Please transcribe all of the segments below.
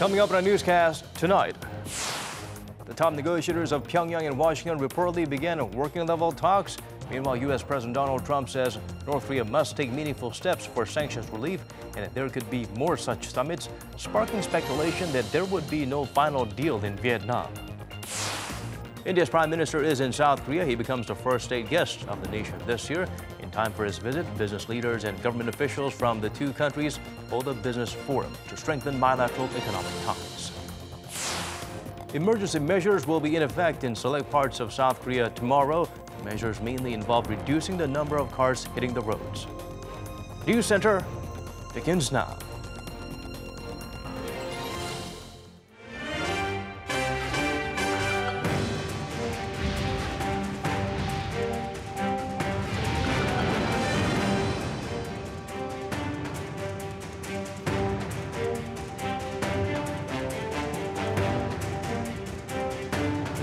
Coming up in our newscast tonight, the top negotiators of Pyongyang and Washington reportedly began working-level talks. Meanwhile, U.S. President Donald Trump says North Korea must take meaningful steps for sanctions relief and that there could be more such summits, sparking speculation that there would be no final deal in Vietnam. India's Prime Minister is in South Korea. He becomes the first state guest of the nation this year. In time for his visit, business leaders and government officials from the two countries hold a business forum to strengthen bilateral economic ties. Emergency measures will be in effect in select parts of South Korea tomorrow. Measures mainly involve reducing the number of cars hitting the roads. News Center begins now.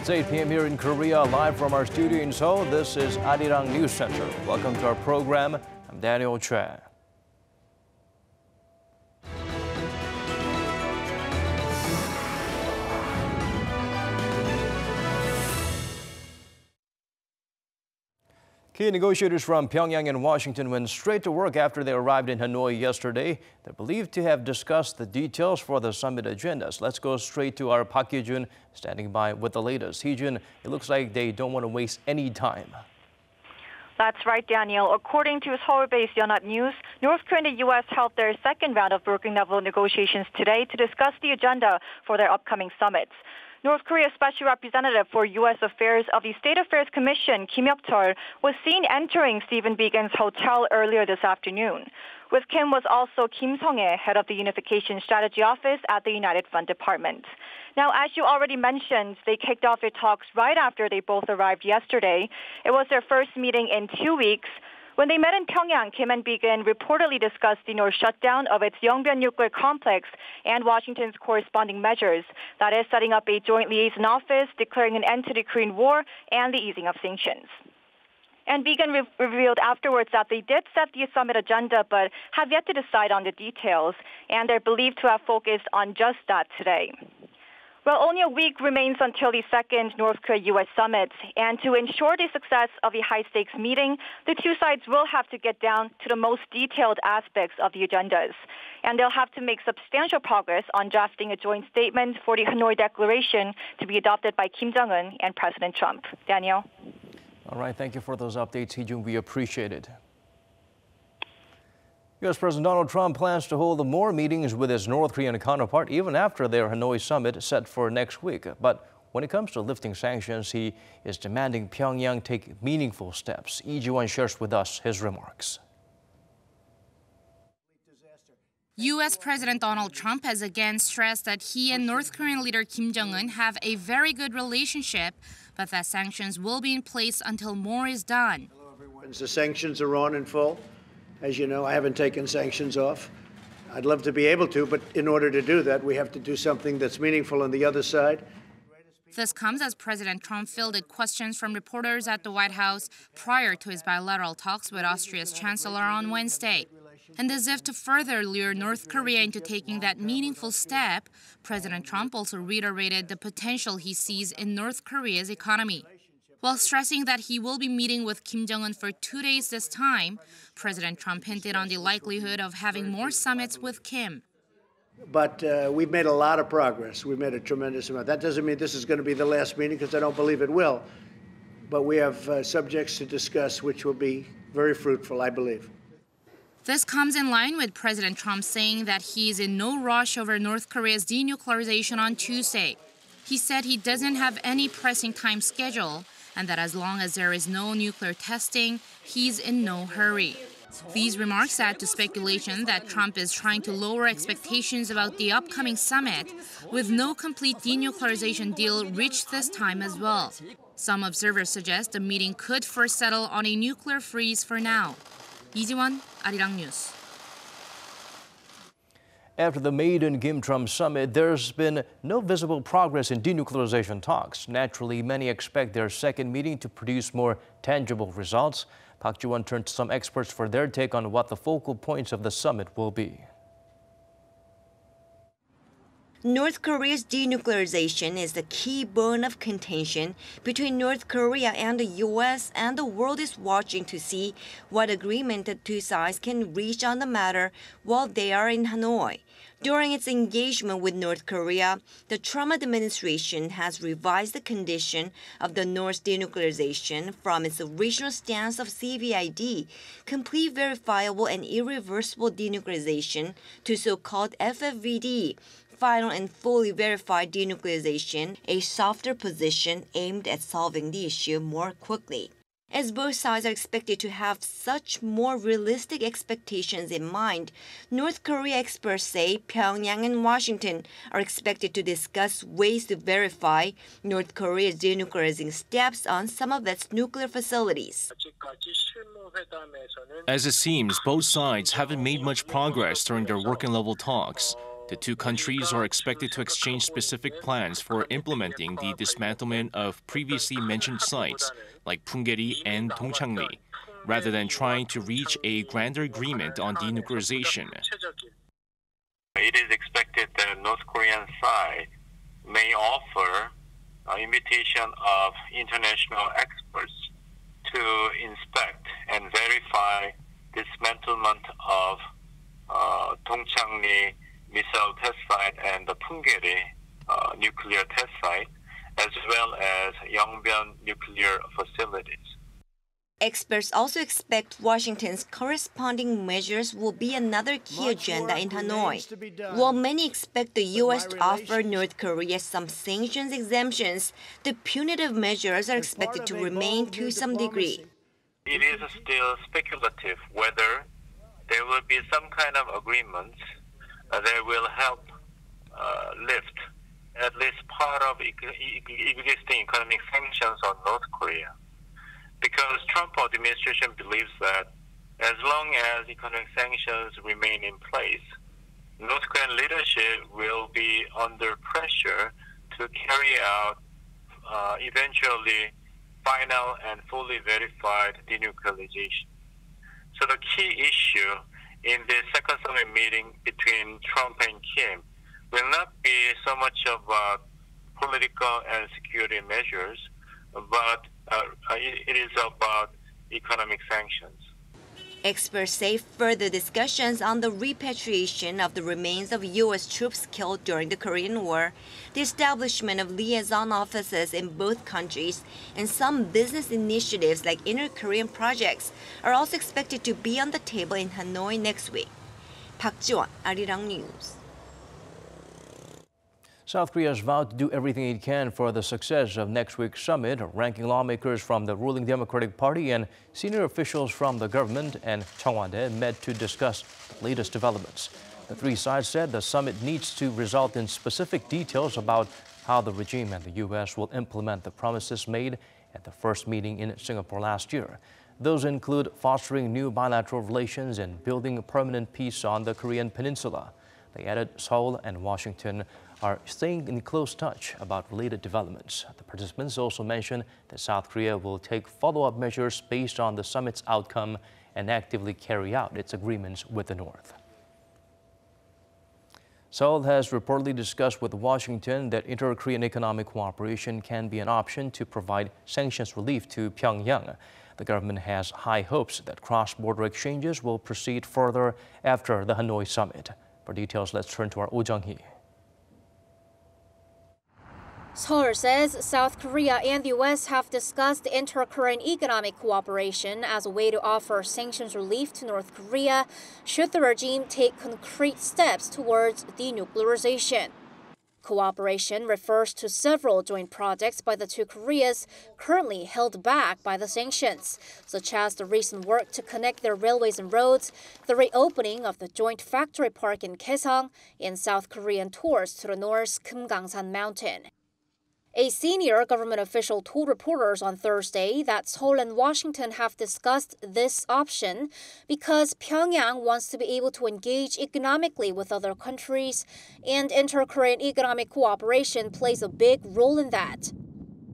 It's 8 p.m. here in Korea, live from our studio in Seoul. This is Arirang News Center. Welcome to our program. I'm Daniel Choi. Key negotiators from Pyongyang and Washington went straight to work after they arrived in Hanoi yesterday. They're believed to have discussed the details for the summit agendas. Let's go straight to our Park Hee-jun standing by with the latest. Hee-jun, it looks like they don't want to waste any time. That's right, Daniel. According to Seoul-based Yonhap News, North Korea and the U.S. held their second round of working-level negotiations today to discuss the agenda for their upcoming summits. North Korea's Special Representative for U.S. Affairs of the State Affairs Commission, Kim Jong-un, was seen entering Stephen Biegun's hotel earlier this afternoon. With Kim was also Kim Sung-hae, head of the Unification Strategy Office at the United Front Department. Now, as you already mentioned, they kicked off their talks right after they both arrived yesterday. It was their first meeting in 2 weeks. When they met in Pyongyang, Kim and Biegun reportedly discussed the North shutdown of its Yongbyon nuclear complex and Washington's corresponding measures, that is, setting up a joint liaison office, declaring an end to the Korean War, and the easing of sanctions. And Biegun revealed afterwards that they did set the summit agenda, but have yet to decide on the details, and they're believed to have focused on just that today. Well, only a week remains until the second North Korea-U.S. summit, and to ensure the success of a high-stakes meeting, the two sides will have to get down to the most detailed aspects of the agendas. And they'll have to make substantial progress on drafting a joint statement for the Hanoi Declaration to be adopted by Kim Jong-un and President Trump. Daniel? All right, thank you for those updates, Hee-jun. We appreciate it. U.S. President Donald Trump plans to hold more meetings with his North Korean counterpart even after their Hanoi summit set for next week. But when it comes to lifting sanctions, he is demanding Pyongyang take meaningful steps. Lee Ji-won shares with us his remarks. U.S. President Donald Trump has again stressed that he and North Korean leader Kim Jong-un have a very good relationship, but that sanctions will be in place until more is done. Hello, everyone. The sanctions are on in full. As you know, I haven't taken sanctions off. I'd love to be able to, but in order to do that, we have to do something that's meaningful on the other side. This comes as President Trump fielded questions from reporters at the White House prior to his bilateral talks with Austria's Chancellor on Wednesday. And as if to further lure North Korea into taking that meaningful step, President Trump also reiterated the potential he sees in North Korea's economy. While stressing that he will be meeting with Kim Jong-un for 2 days this time, President Trump hinted on the likelihood of having more summits with Kim. But we've made a lot of progress. We've made a tremendous amount. That doesn't mean this is going to be the last meeting, because I don't believe it will. But we have subjects to discuss which will be very fruitful, I believe. This comes in line with President Trump saying that he is in no rush over North Korea's denuclearization on Tuesday. He said he doesn't have any pressing time schedule, and that as long as there is no nuclear testing, he's in no hurry. These remarks add to speculation that Trump is trying to lower expectations about the upcoming summit, with no complete denuclearization deal reached this time as well. Some observers suggest the meeting could first settle on a nuclear freeze for now. Lee Ji-won, Arirang News. After the maiden Kim-Trump summit, there's been no visible progress in denuclearization talks. Naturally, many expect their second meeting to produce more tangible results. Park Ji-won turned to some experts for their take on what the focal points of the summit will be. North Korea's denuclearization is the key bone of contention between North Korea and the U.S., and the world is watching to see what agreement the two sides can reach on the matter while they are in Hanoi. During its engagement with North Korea, the Trump administration has revised the condition of the North's denuclearization from its original stance of CVID, complete verifiable and irreversible denuclearization, to so-called FFVD, final and fully verified denuclearization, a softer position aimed at solving the issue more quickly. As both sides are expected to have such more realistic expectations in mind, North Korea experts say Pyongyang and Washington are expected to discuss ways to verify North Korea's denuclearizing steps on some of its nuclear facilities. As it seems, both sides haven't made much progress during their working-level talks. The two countries are expected to exchange specific plans for implementing the dismantlement of previously mentioned sites like Punggye-ri and Dongchangri, rather than trying to reach a grander agreement on denuclearization. It is expected that the North Korean side may offer an invitation of international experts to inspect and verify dismantlement of Dongchangri missile test site and the Punggye-ri nuclear test site, as well as Yongbyon nuclear facilities. Experts also expect Washington's corresponding measures will be another key agenda in Hanoi. While many expect the U.S. to offer North Korea some sanctions exemptions, the punitive measures are expected to remain to some degree. It is still speculative whether there will be some kind of agreements that will help lift at least part of existing economic sanctions on North Korea. Because Trump administration believes that as long as economic sanctions remain in place, North Korean leadership will be under pressure to carry out eventually final and fully verified denuclearization. So the key issue in the second summit meeting between Trump and Kim will not be so much about political and security measures, but it is about economic sanctions. Experts say further discussions on the repatriation of the remains of U.S. troops killed during the Korean War, the establishment of liaison offices in both countries, and some business initiatives like inter-Korean projects are also expected to be on the table in Hanoi next week. Park Ji-won, Arirang News. South Korea has vowed to do everything it can for the success of next week's summit. Ranking lawmakers from the ruling Democratic Party and senior officials from the government and Cheongwon-dae met to discuss the latest developments. The three sides said the summit needs to result in specific details about how the regime and the U.S. will implement the promises made at the first meeting in Singapore last year. Those include fostering new bilateral relations and building permanent peace on the Korean peninsula. They added Seoul and Washington are staying in close touch about related developments. The participants also mentioned that South Korea will take follow-up measures based on the summit's outcome and actively carry out its agreements with the North. Seoul has reportedly discussed with Washington that inter-Korean economic cooperation can be an option to provide sanctions relief to Pyongyang. The government has high hopes that cross-border exchanges will proceed further after the Hanoi summit. For details, let's turn to our Oh Jung-hee. Seoul says South Korea and the U.S. have discussed inter-Korean economic cooperation as a way to offer sanctions relief to North Korea should the regime take concrete steps towards denuclearization. Cooperation refers to several joint projects by the two Koreas currently held back by the sanctions, such as the recent work to connect their railways and roads, the reopening of the joint factory park in Kaesong, and South Korean tours to the North's Kumgangsan mountain. A senior government official told reporters on Thursday that Seoul and Washington have discussed this option because Pyongyang wants to be able to engage economically with other countries, and inter-Korean economic cooperation plays a big role in that.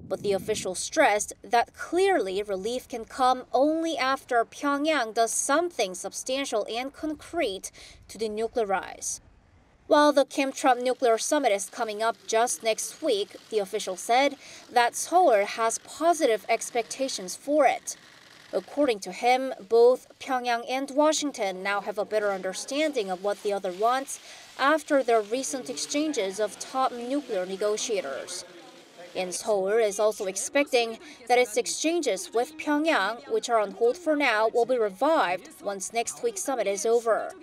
But the official stressed that clearly relief can come only after Pyongyang does something substantial and concrete to denuclearize. While the Kim-Trump nuclear summit is coming up just next week, the official said that Seoul has positive expectations for it. According to him, both Pyongyang and Washington now have a better understanding of what the other wants after their recent exchanges of top nuclear negotiators. And Seoul is also expecting that its exchanges with Pyongyang, which are on hold for now, will be revived once next week's summit is over.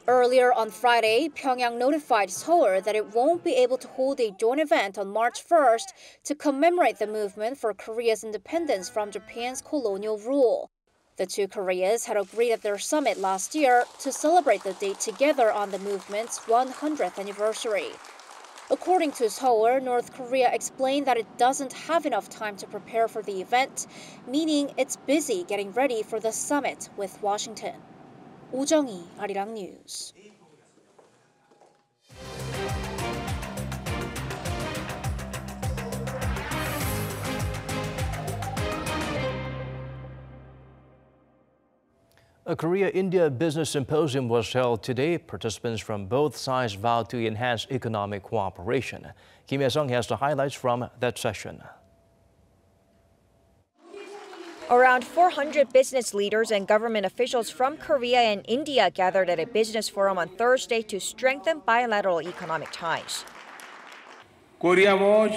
Earlier on Friday, Pyongyang notified Seoul that it won't be able to hold a joint event on March 1st to commemorate the movement for Korea's independence from Japan's colonial rule. The two Koreas had agreed at their summit last year to celebrate the date together on the movement's 100th anniversary. According to Seoul, North Korea explained that it doesn't have enough time to prepare for the event, meaning it's busy getting ready for the summit with Washington. 오정희, Arirang News. A Korea-India business symposium was held today. Participants from both sides vowed to enhance economic cooperation. Kim Jae-sung has the highlights from that session. Around 400 business leaders and government officials from Korea and India gathered at a business forum on Thursday to strengthen bilateral economic ties. Korea was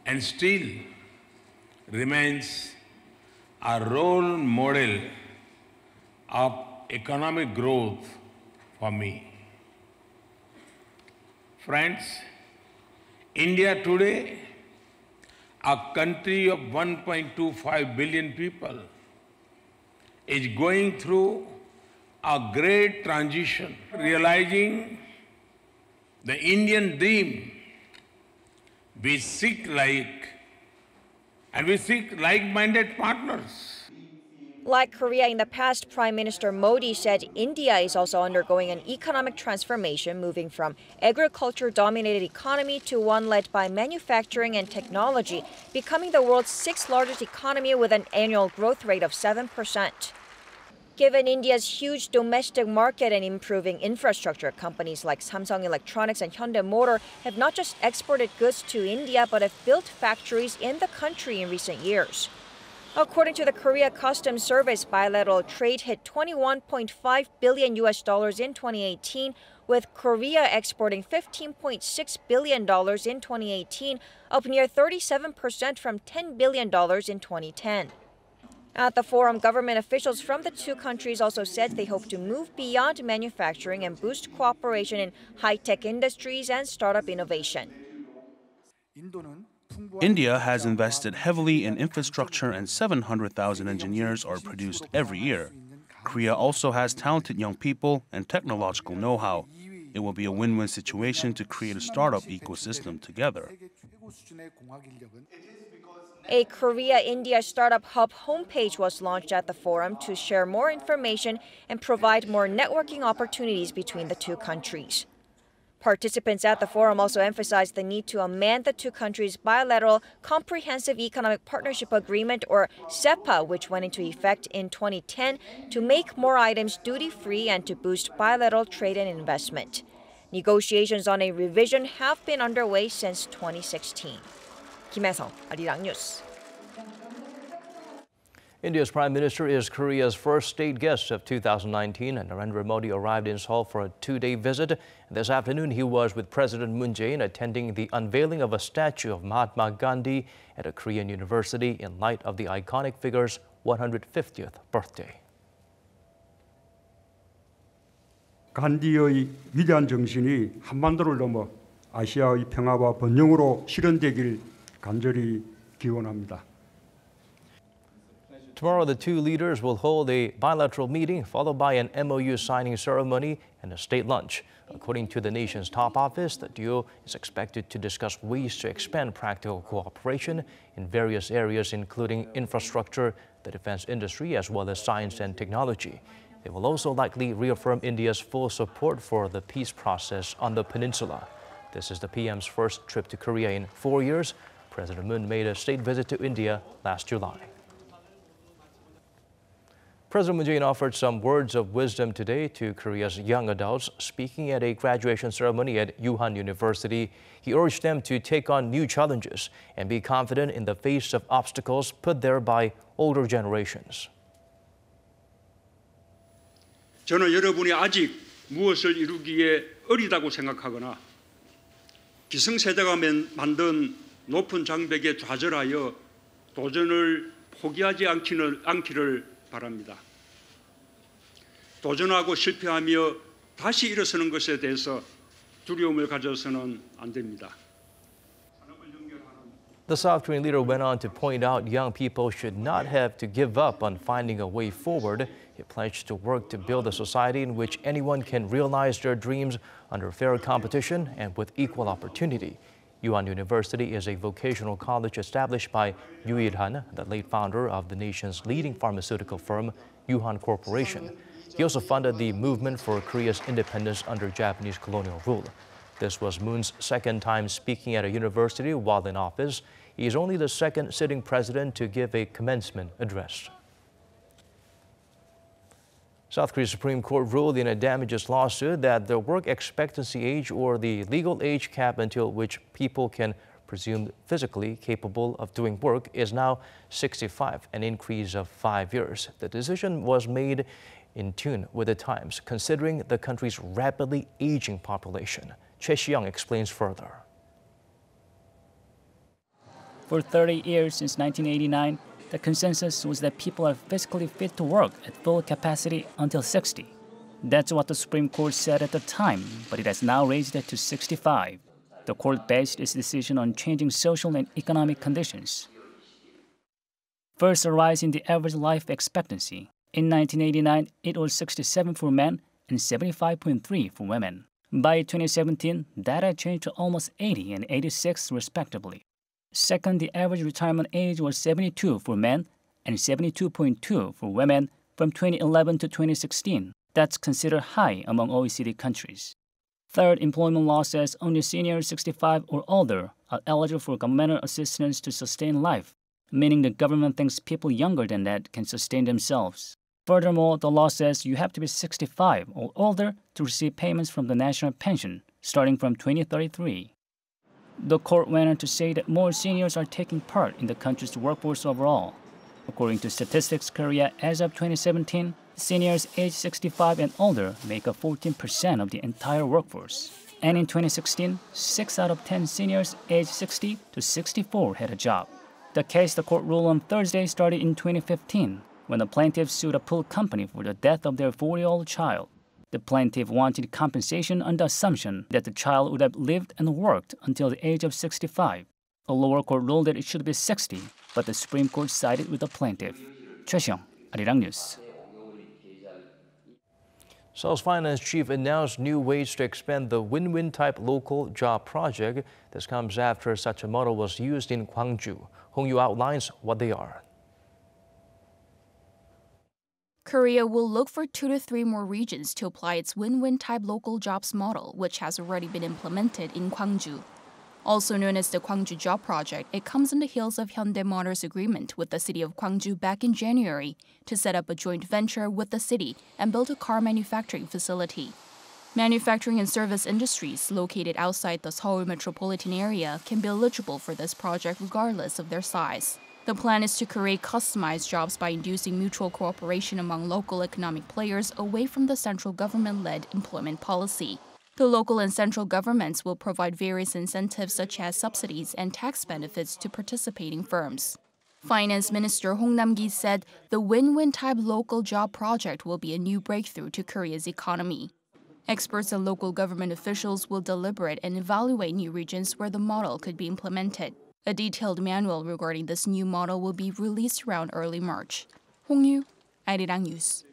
and still remains a role model of economic growth for me. Friends, India today, a country of 1.25 billion people, is going through a great transition, realizing the Indian dream. We seek like-minded partners. Like Korea in the past, Prime Minister Modi said India is also undergoing an economic transformation, moving from agriculture-dominated economy to one led by manufacturing and technology, becoming the world's sixth largest economy with an annual growth rate of 7%. Given India's huge domestic market and improving infrastructure, companies like Samsung Electronics and Hyundai Motor have not just exported goods to India, but have built factories in the country in recent years. According to the Korea Customs Service, bilateral trade hit $21.5 billion in 2018, with Korea exporting $15.6 billion in 2018, up near 37% from $10 billion in 2010. At the forum, government officials from the two countries also said they hope to move beyond manufacturing and boost cooperation in high-tech industries and startup innovation. India has invested heavily in infrastructure and 700,000 engineers are produced every year. Korea also has talented young people and technological know-how. It will be a win-win situation to create a startup ecosystem together. A Korea-India Startup Hub homepage was launched at the forum to share more information and provide more networking opportunities between the two countries. Participants at the forum also emphasized the need to amend the two countries' bilateral Comprehensive Economic Partnership Agreement, or CEPA, which went into effect in 2010, to make more items duty-free and to boost bilateral trade and investment. Negotiations on a revision have been underway since 2016. Kim Jae-sung, Arirang News. India's Prime Minister is Korea's first state guest of 2019, and Narendra Modi arrived in Seoul for a two-day visit. This afternoon, he was with President Moon Jae-in attending the unveiling of a statue of Mahatma Gandhi at a Korean university in light of the iconic figure's 150th birthday. 간디의 위대한 정신이 한반도를 넘어 아시아의 평화와 번영으로 실현되길 간절히 기원합니다. Tomorrow, the two leaders will hold a bilateral meeting, followed by an MOU signing ceremony and a state lunch. According to the nation's top office, the duo is expected to discuss ways to expand practical cooperation in various areas, including infrastructure, the defense industry, as well as science and technology. They will also likely reaffirm India's full support for the peace process on the peninsula. This is the PM's first trip to Korea in 4 years. President Moon made a state visit to India last July. President Moon Jae-in offered some words of wisdom today to Korea's young adults. Speaking at a graduation ceremony at Yuhan University, he urged them to take on new challenges and be confident in the face of obstacles put there by older generations. 저는 여러분이 아직 무엇을 이루기에 어리다고 생각하거나 기성세대가 만든 높은 장벽에 좌절하여 도전을 포기하지 않기를 바랍니다. 도전하고 실패하며 다시 일어서는 것에 대해서 두려움을 가져서는 안 됩니다. The South Korean leader went on to point out young people should not have to give up on finding a way forward. He pledged to work to build a society in which anyone can realize their dreams under fair competition and with equal opportunity. Yuhan University is a vocational college established by Yoo Il-han, the late founder of the nation's leading pharmaceutical firm, Yuhan Corporation. He also funded the movement for Korea's independence under Japanese colonial rule. This was Moon's second time speaking at a university while in office. He is only the second sitting president to give a commencement address. South Korea's Supreme Court ruled in a damages lawsuit that the work expectancy age, or the legal age cap until which people can presumed physically capable of doing work, is now 65, an increase of 5 years. The decision was made in tune with the times, considering the country's rapidly aging population. Choi Si-young explains further. For 30 years since 1989, the consensus was that people are physically fit to work at full capacity until 60. That's what the Supreme Court said at the time, but it has now raised it to 65. The court based its decision on changing social and economic conditions. First, a rise in the average life expectancy. In 1989, it was 67 for men and 75.3 for women. By 2017, data changed to almost 80 and 86 respectively. Second, the average retirement age was 72 for men and 72.2 for women from 2011 to 2016. That's considered high among OECD countries. Third, employment law says only seniors 65 or older are eligible for governmental assistance to sustain life, meaning the government thinks people younger than that can sustain themselves. Furthermore, the law says you have to be 65 or older to receive payments from the national pension, starting from 2033. The court went on to say that more seniors are taking part in the country's workforce overall. According to Statistics Korea, as of 2017, seniors aged 65 and older make up 14% of the entire workforce. And in 2016, 6 out of 10 seniors aged 60 to 64 had a job. The case the court ruled on Thursday started in 2015, when the plaintiff sued a pool company for the death of their 40-year-old child. The plaintiff wanted compensation on the assumption that the child would have lived and worked until the age of 65. A lower court ruled that it should be 60, but the Supreme Court sided with the plaintiff. Choi Si-young, Arirang News. Seoul's finance chief announced new ways to expand the win-win type local job project. This comes after such a model was used in Gwangju. Hong Yoo outlines what they are. Korea will look for 2 to 3 more regions to apply its win-win type local jobs model, which has already been implemented in Gwangju. Also known as the Gwangju Job Project, it comes on the heels of Hyundai Motor's agreement with the city of Gwangju back in January to set up a joint venture with the city and build a car manufacturing facility. Manufacturing and service industries located outside the Seoul metropolitan area can be eligible for this project regardless of their size. The plan is to create customized jobs by inducing mutual cooperation among local economic players away from the central government-led employment policy. The local and central governments will provide various incentives such as subsidies and tax benefits to participating firms. Finance Minister Hong Nam-gi said the win-win type local job project will be a new breakthrough to Korea's economy. Experts and local government officials will deliberate and evaluate new regions where the model could be implemented. A detailed manual regarding this new model will be released around early March. Hong Yoo, Arirang News.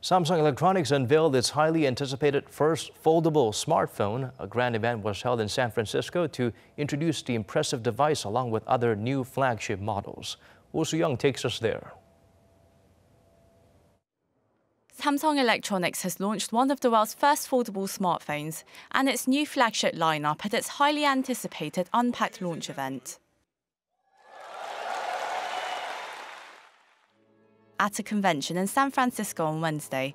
Samsung Electronics unveiled its highly anticipated first foldable smartphone. A grand event was held in San Francisco to introduce the impressive device along with other new flagship models. Oh Soo-young takes us there. Samsung Electronics has launched one of the world's first foldable smartphones and its new flagship lineup at its highly anticipated Unpacked launch event. at a convention in San Francisco on Wednesday.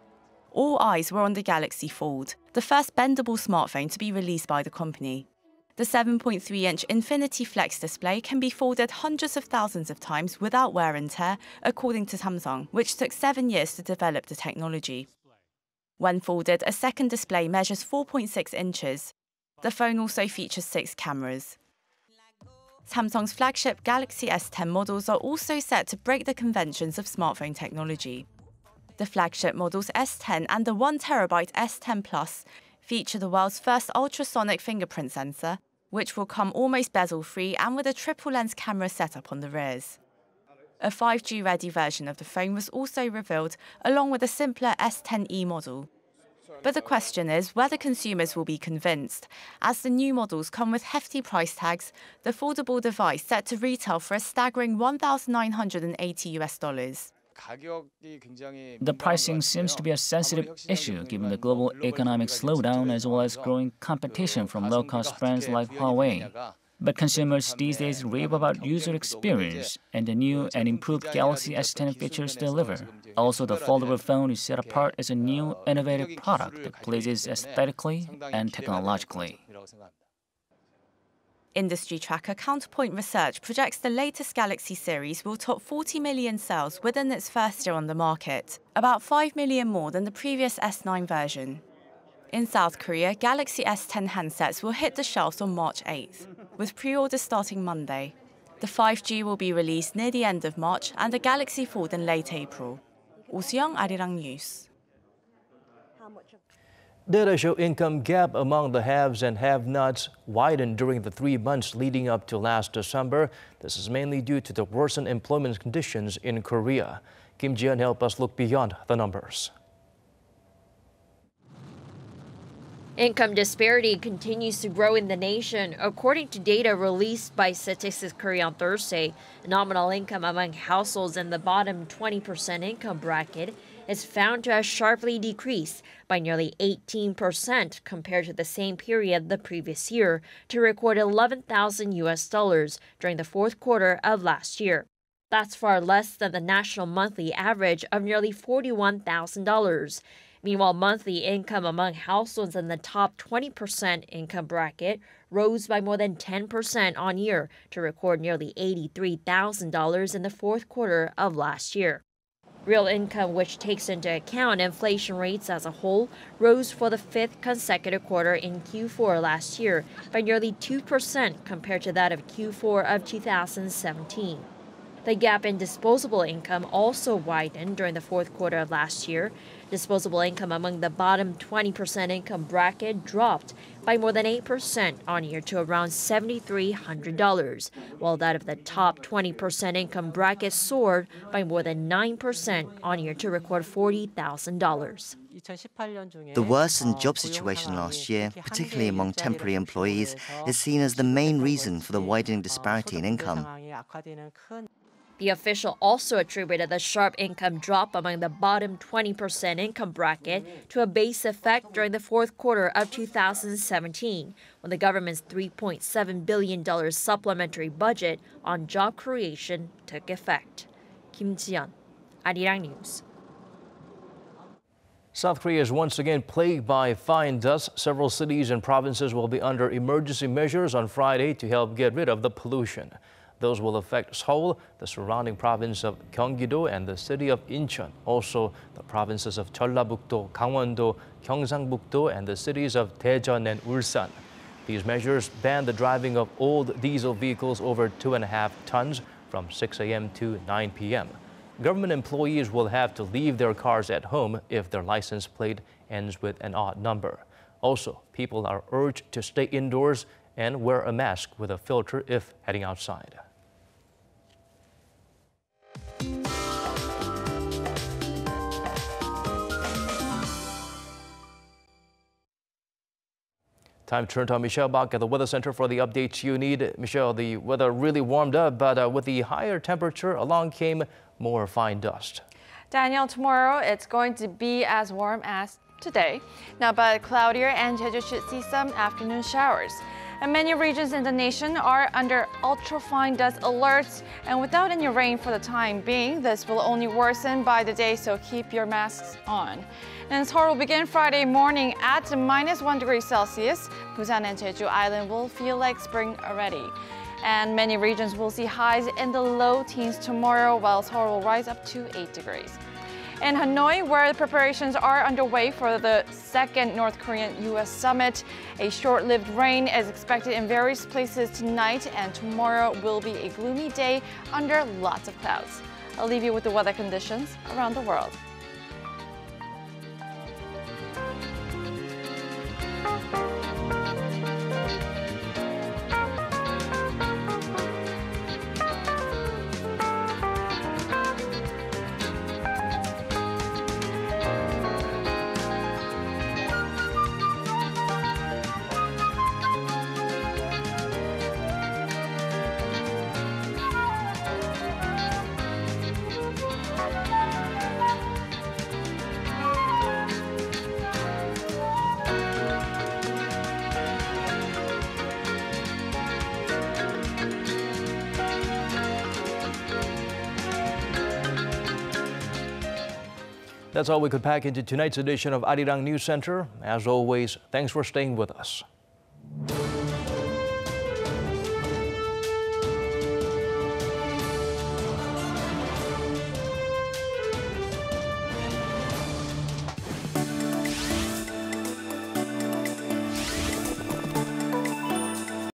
All eyes were on the Galaxy Fold, the first bendable smartphone to be released by the company. The 7.3-inch Infinity Flex display can be folded hundreds of thousands of times without wear and tear, according to Samsung, which took 7 years to develop the technology. When folded, a second display measures 4.6 inches. The phone also features 6 cameras. Samsung's flagship Galaxy S10 models are also set to break the conventions of smartphone technology. The flagship models S10 and the 1TB S10 Plus feature the world's first ultrasonic fingerprint sensor, which will come almost bezel-free and with a triple-lens camera setup on the rears. A 5G-ready version of the phone was also revealed, along with a simpler S10e model. But the question is whether consumers will be convinced, as the new models come with hefty price tags, the foldable device set to retail for a staggering $1,980. The pricing seems to be a sensitive issue given the global economic slowdown as well as growing competition from low-cost brands like Huawei. But consumers these days rave about user experience, and the new and improved Galaxy S10 features deliver. Also, the foldable phone is set apart as a new, innovative product that pleases aesthetically and technologically. Industry tracker Counterpoint Research projects the latest Galaxy series will top 40 million sales within its first year on the market, about 5 million more than the previous S9 version. In South Korea, Galaxy S10 handsets will hit the shelves on March 8th, with pre-orders starting Monday. The 5G will be released near the end of March and the Galaxy Fold in late April. Oh Soo-young, Arirang News. Data show income gap among the haves and have-nots widened during the 3 months leading up to last December. This is mainly due to the worsened employment conditions in Korea. Kim Ji-yeon helped us look beyond the numbers. Income disparity continues to grow in the nation. According to data released by Statistics Korea on Thursday, nominal income among households in the bottom 20% income bracket is found to have sharply decreased by nearly 18% compared to the same period the previous year, to record $11,000 during the fourth quarter of last year. That's far less than the national monthly average of nearly $41,000. Meanwhile, monthly income among households in the top 20% income bracket rose by more than 10% on year to record nearly $83,000 in the fourth quarter of last year. Real income, which takes into account inflation rates as a whole, rose for the 5th consecutive quarter in Q4 last year by nearly 2% compared to that of Q4 of 2017. The gap in disposable income also widened during the fourth quarter of last year. Disposable income among the bottom 20% income bracket dropped by more than 8% on year to around $7,300, while that of the top 20% income bracket soared by more than 9% on year to record $40,000. The worsened job situation last year, particularly among temporary employees, is seen as the main reason for the widening disparity in income. The official also attributed the sharp income drop among the bottom 20% income bracket to a base effect during the fourth quarter of 2017, when the government's $3.7 billion supplementary budget on job creation took effect. Kim Ji-yeon, Arirang News. South Korea is once again plagued by fine dust. Several cities and provinces will be under emergency measures on Friday to help get rid of the pollution. Those will affect Seoul, the surrounding province of Gyeonggi-do, and the city of Incheon. Also, the provinces of Jeollabuk-do, Gangwon-do, Gyeongsangbuk-do, and the cities of Daejeon and Ulsan. These measures ban the driving of old diesel vehicles over 2.5 tons from 6 a.m. to 9 p.m. Government employees will have to leave their cars at home if their license plate ends with an odd number. Also, people are urged to stay indoors and wear a mask with a filter if heading outside. Time to turn to Michelle back at the Weather Center for the updates you need. Michelle, the weather really warmed up, but with the higher temperature, along came more fine dust. Daniel, tomorrow it's going to be as warm as today. Now, but cloudier, and Jeju should see some afternoon showers. And many regions in the nation are under ultrafine dust alerts, and without any rain for the time being, this will only worsen by the day, so keep your masks on. And Seoul will begin Friday morning at -1 degree Celsius. Busan and Jeju Island will feel like spring already. And many regions will see highs in the low teens tomorrow, while Seoul will rise up to 8 degrees. In Hanoi, where the preparations are underway for the second North Korean-U.S. summit, a short-lived rain is expected in various places tonight, and tomorrow will be a gloomy day under lots of clouds. I'll leave you with the weather conditions around the world. That's all we could pack into tonight's edition of Arirang News Center. As always, thanks for staying with us.